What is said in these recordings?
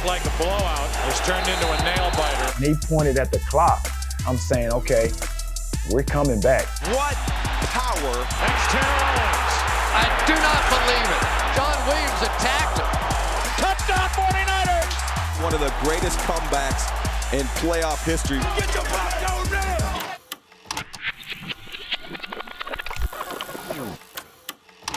like a blowout has turned into a nail-biter. And he pointed at the clock. I'm saying, okay, we're coming back. What power. That's Terrell Owens. I do not believe it. John Williams attacked him. Touchdown 49ers! One of the greatest comebacks in playoff history. Get your popcorn ready!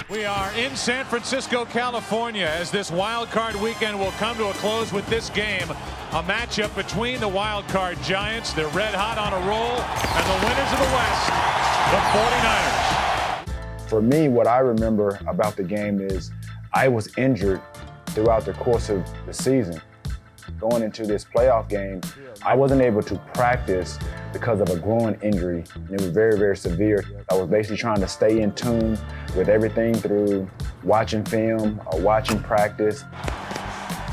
We are in San Francisco, California, as this wild card weekend will come to a close with this game. A matchup between the wild card Giants, they're red hot on a roll, and the winners of the West, the 49ers. For me, what I remember about the game is I was injured throughout the course of the season. Going into this playoff game, I wasn't able to practice because of a groin injury, and it was very, very severe. I was basically trying to stay in tune with everything through watching film or watching practice.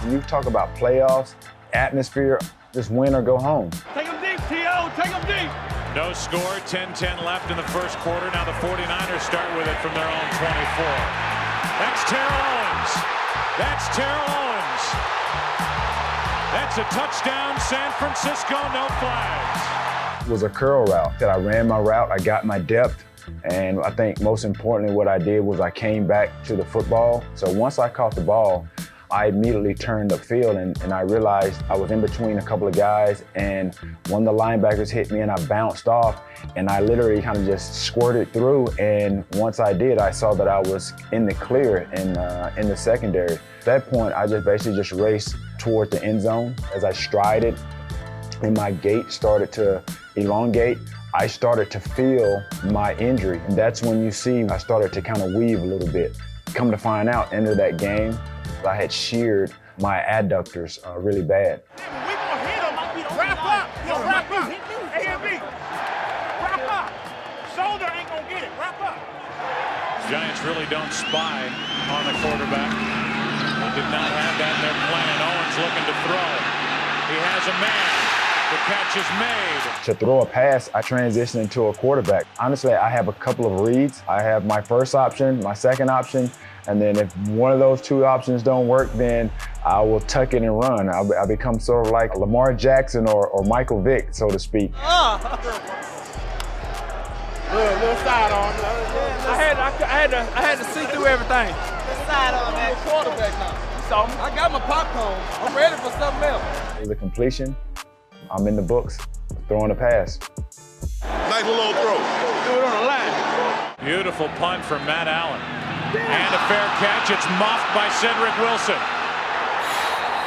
When you talk about playoffs, atmosphere, just win or go home. Take them deep, T.O., take them deep. No score, 10-10 left in the first quarter. Now the 49ers start with it from their own 24. That's Terrell Owens. That's Terrell Owens. That's a touchdown, San Francisco, no flags. It was a curl route. I ran my route, I got my depth, and I think most importantly what I did was I came back to the football. So once I caught the ball, I immediately turned upfield and I realized I was in between a couple of guys, and one of the linebackers hit me and I bounced off, and I literally kind of just squirted through, and once I did, I saw that I was in the clear in the secondary. At that point, I just basically raced toward the end zone. As I strided and my gait started to elongate, I started to feel my injury, and that's when you see I started to kind of weave a little bit. Come to find out, end of that game, I had sheared my adductors really bad. We gonna hit him. Wrap up. Wrap up. A and B. Wrap up. Shoulder ain't gonna get it. Wrap up. Giants really don't spy on the quarterback. They did not have that in their plan. Owens looking to throw. He has a man. The catch is made. To throw a pass, I transitioned into a quarterback. Honestly, I have a couple of reads. I have my first option, my second option, and then if one of those two options don't work, then I will tuck it and run. I become sort of like Lamar Jackson or Michael Vick, so to speak. Little side on. I had to see through everything. Side on that Quarterback now. You saw me. I got my popcorn. I'm ready for something else. It was a completion. I'm in the books, throwing a pass. Nice little throw. Do it on the line. Beautiful punt from Matt Allen. And a fair catch. It's muffed by Cedric Wilson.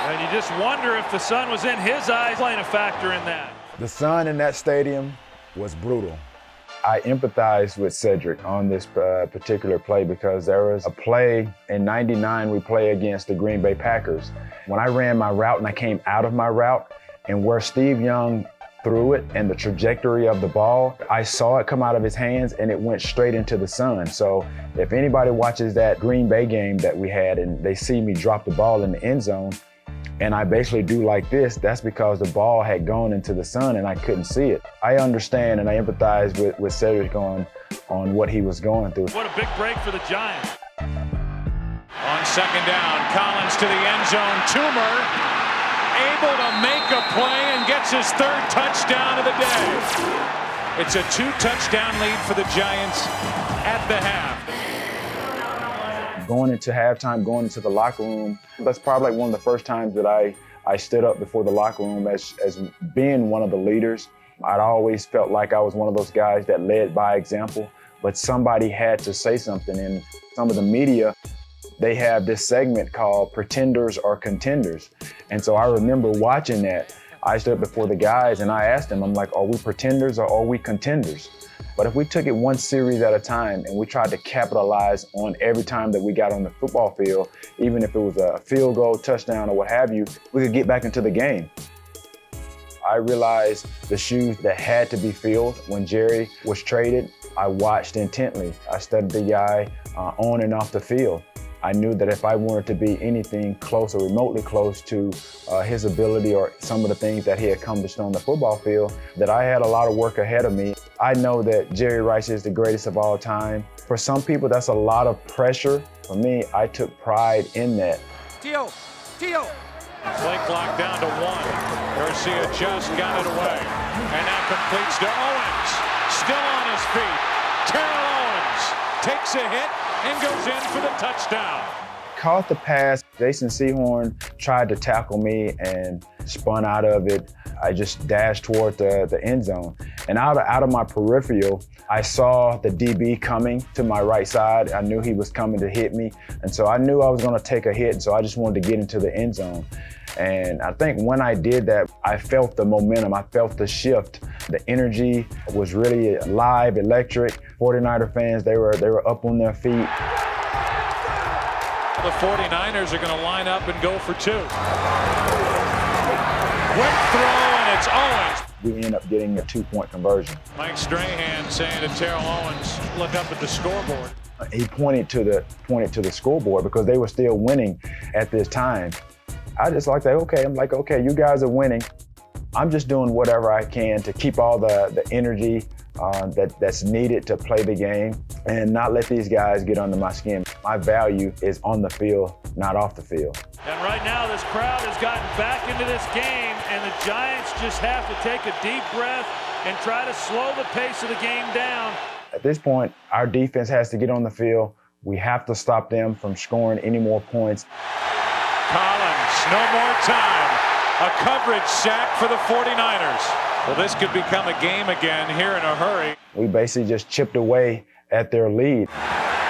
And you just wonder if the sun was in his eyes playing a factor in that. The sun in that stadium was brutal. I empathized with Cedric on this particular play because there was a play in '99 we played against the Green Bay Packers. When I ran my route and I came out of my route, and where Steve Young threw it and the trajectory of the ball, I saw it come out of his hands and it went straight into the sun. So if anybody watches that Green Bay game that we had and they see me drop the ball in the end zone and I basically do like this, that's because the ball had gone into the sun and I couldn't see it. I understand and I empathize with Cedric on what he was going through. What a big break for the Giants. On second down, Collins to the end zone. Toomer able to make a play and gets his third touchdown of the day. It's a 2-touchdown lead for the Giants at the half. Going into halftime, going into the locker room, that's probably like one of the first times that I stood up before the locker room as being one of the leaders. I'd always felt like I was one of those guys that led by example, but somebody had to say something. And some of the media, they have this segment called Pretenders or Contenders. And so I remember watching that. I stood up before the guys and I asked them, I'm like, are we pretenders or are we contenders? But if we took it one series at a time and we tried to capitalize on every time that we got on the football field, even if it was a field goal, touchdown, or what have you, we could get back into the game. I realized the shoes that had to be filled when Jerry was traded. I watched intently. I studied the guy on and off the field. I knew that if I wanted to be anything close or remotely close to his ability or some of the things that he accomplished on the football field, that I had a lot of work ahead of me. I know that Jerry Rice is the greatest of all time. For some people, that's a lot of pressure. For me, I took pride in that. T.O., Play clock down to 1. Garcia just got it away. And now completes to Owens. Still on his feet. Terrell Owens takes a hit and goes in for the touchdown. Caught the pass. Jason Sehorn tried to tackle me and spun out of it. I just dashed toward the end zone. And out of my peripheral, I saw the DB coming to my right side. I knew he was coming to hit me. And so I knew I was going to take a hit. And so I just wanted to get into the end zone. And I think when I did that, I felt the momentum. I felt the shift. The energy was really live, electric. 49er fans, they were up on their feet. The 49ers are going to line up and go for 2. Quick throw, and it's Owens. We end up getting a 2-point conversion. Mike Strahan saying to Terrell Owens, look up at the scoreboard. He pointed to the scoreboard because they were still winning at this time. I just like that, okay, I'm like, okay, you guys are winning. I'm just doing whatever I can to keep all the energy that's needed to play the game and not let these guys get under my skin. My value is on the field, not off the field. And right now, this crowd has gotten back into this game, and the Giants just have to take a deep breath and try to slow the pace of the game down. At this point, our defense has to get on the field. We have to stop them from scoring any more points. Collins, no more time. A coverage sack for the 49ers. Well, this could become a game again here in a hurry. We basically just chipped away at their lead.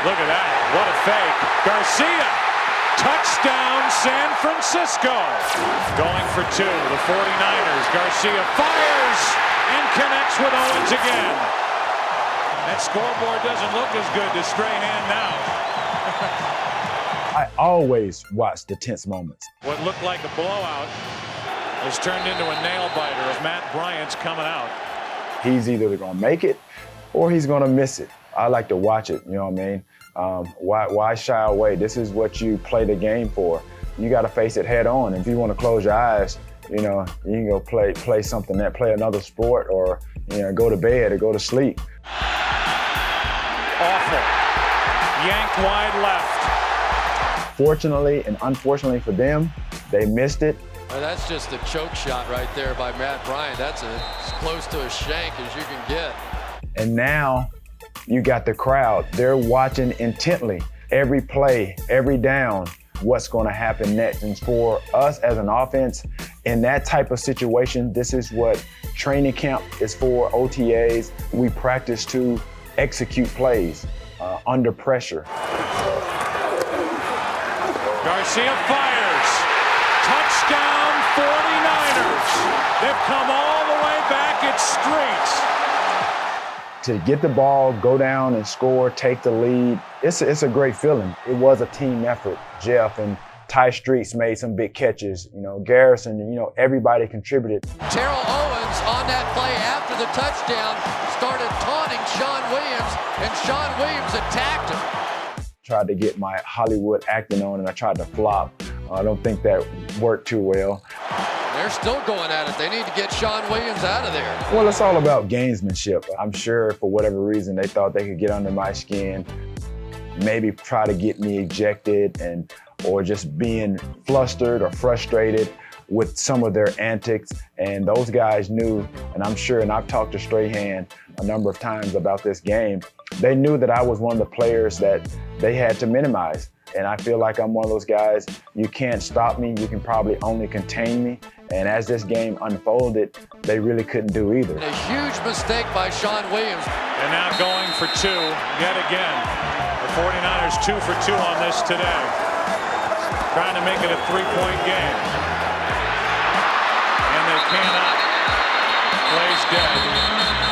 Look at that. What a fake. Garcia. Touchdown, San Francisco. Going for 2. The 49ers. Garcia fires and connects with Owens again. That scoreboard doesn't look as good to Strahan now. I always watch the tense moments. What looked like a blowout has turned into a nail-biter as Matt Bryant's coming out. He's either going to make it or he's going to miss it. I like to watch it, you know what I mean? Why shy away? This is what you play the game for. You got to face it head on. If you want to close your eyes, you know, you can go play something that, play another sport, or, you know, go to bed or go to sleep. Awful. Yanked wide left. Fortunately and unfortunately for them, they missed it. Well, that's just a choke shot right there by Matt Bryant. That's as close to a shank as you can get. And now you got the crowd. They're watching intently every play, every down, what's going to happen next. And for us as an offense, in that type of situation, this is what training camp is for, OTAs. We practice to execute plays under pressure. Garcia fires. Touchdown 49ers. They've come all the way back. It's Streets. To get the ball, go down and score, take the lead, it's a great feeling. It was a team effort. Jeff and Ty Streets made some big catches. You know, Garrison, you know, everybody contributed. Terrell Owens on that play after the touchdown started taunting Sean Williams, and Sean Williams attacked him. Tried to get my Hollywood acting on, and I tried to flop. I don't think that worked too well. They're still going at it. They need to get Sean Williams out of there. Well, it's all about gamesmanship. I'm sure for whatever reason they thought they could get under my skin, maybe try to get me ejected, or just being flustered or frustrated with some of their antics. And those guys knew, and I'm sure, and I've talked to Strahan a number of times about this game, they knew that I was one of the players that they had to minimize. And I feel like I'm one of those guys, you can't stop me, you can probably only contain me. And as this game unfolded, they really couldn't do either. A huge mistake by Sean Williams. And now going for 2 yet again. The 49ers 2 for 2 on this today. Trying to make it a 3-point game. And they cannot. Plays dead.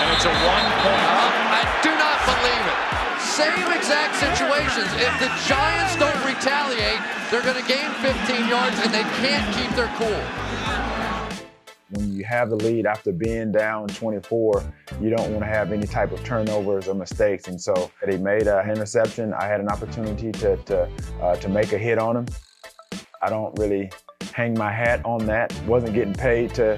And it's a 1-point. I do not believe it. Same exact situations. If the Giants don't retaliate, they're going to gain 15 yards and they can't keep their cool. When you have the lead after being down 24, you don't want to have any type of turnovers or mistakes. And so they made an interception. I had an opportunity to make a hit on him. I don't really hang my hat on that. Wasn't getting paid to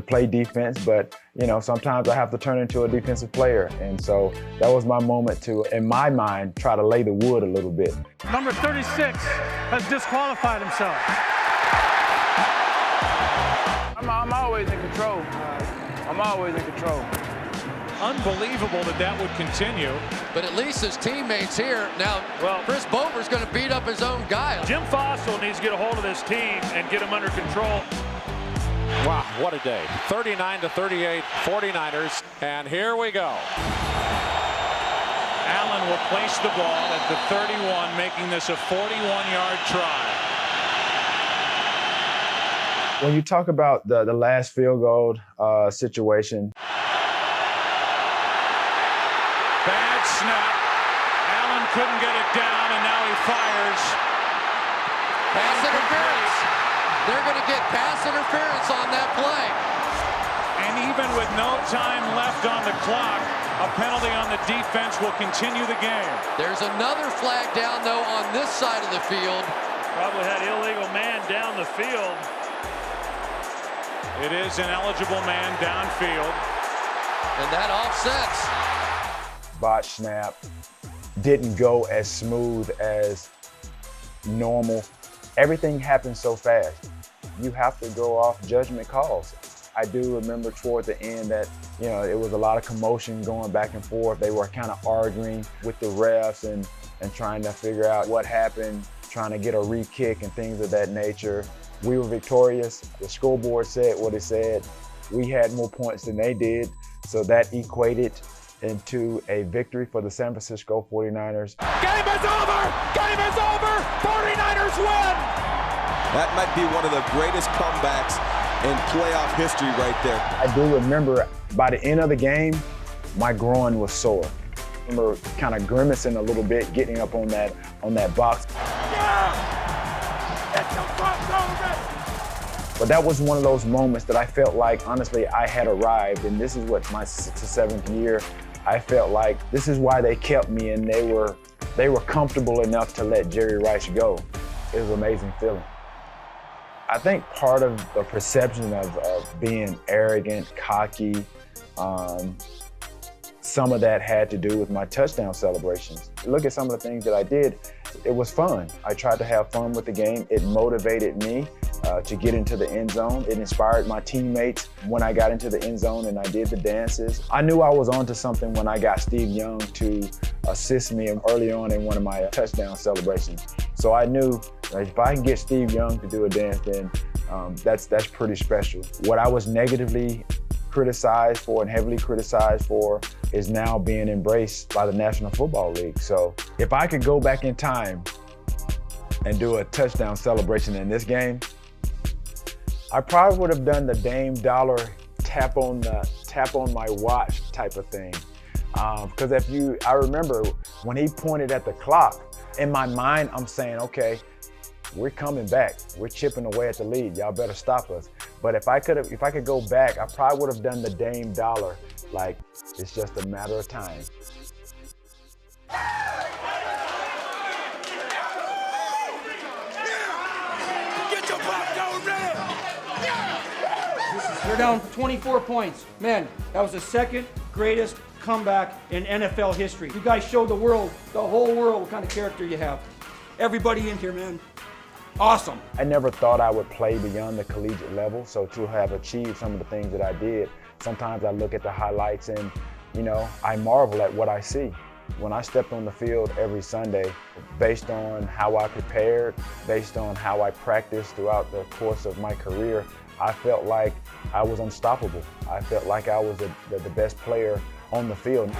play defense, but you know, sometimes I have to turn into a defensive player. And so that was my moment to, in my mind, try to lay the wood a little bit. Number 36 has disqualified himself. I'm always in control. I'm always in control. Unbelievable that would continue. But at least his teammates here. Now, Chris Bober's going to beat up his own guy. Jim Fossil needs to get a hold of this team and get them under control. Wow, what a day. 39-38 49ers. And here we go. Allen will place the ball at the 31, making this a 41-yard try. When you talk about the last field goal situation. Bad snap. Allen couldn't get it down, and now he fires. Pass interference. They're going to get pass interference on that play. And even with no time left on the clock, a penalty on the defense will continue the game. There's another flag down, though, on this side of the field. Probably had illegal man down the field. It is an eligible man downfield. And that offsets. Botch snap didn't go as smooth as normal. Everything happened so fast. You have to go off judgment calls. I do remember toward the end that, it was a lot of commotion going back and forth. They were kind of arguing with the refs and trying to figure out what happened, trying to get a re-kick and things of that nature. We were victorious. The scoreboard said what it said. We had more points than they did, so that equated into a victory for the San Francisco 49ers. Game is over! Game is over! 49ers win! That might be one of the greatest comebacks in playoff history right there. I do remember by the end of the game, my groin was sore. I remember kind of grimacing a little bit, getting up on that box. But that was one of those moments that I felt like, honestly, I had arrived, and this is what my 6th or 7th year. I felt like this is why they kept me, and they were comfortable enough to let Jerry Rice go. It was an amazing feeling. I think part of the perception of being arrogant, cocky, some of that had to do with my touchdown celebrations. Look at some of the things that I did. It was fun. I tried to have fun with the game. It motivated me to get into the end zone. It inspired my teammates when I got into the end zone and I did the dances. I knew I was onto something when I got Steve Young to assist me early on in one of my touchdown celebrations. So I knew if I can get Steve Young to do a dance, then that's pretty special. What I was negatively criticized for and heavily criticized for is now being embraced by the National Football League. So if I could go back in time and do a touchdown celebration in this game, I probably would have done the Dame Dollar tap on my watch type of thing. Because I remember when he pointed at the clock, in my mind, I'm saying, okay, we're coming back. We're chipping away at the lead. Y'all better stop us. But if I could go back, I probably would have done the Dame Dollar. Like, it's just a matter of time. Get your popcorn ready! They're down 24 points. Man, that was the second greatest comeback in NFL history. You guys showed the world, the whole world, what kind of character you have. Everybody in here, man. Awesome. I never thought I would play beyond the collegiate level, so to have achieved some of the things that I did, sometimes I look at the highlights and, I marvel at what I see. When I stepped on the field every Sunday, based on how I prepared, based on how I practiced throughout the course of my career, I felt like I was unstoppable. I felt like I was the best player on the field.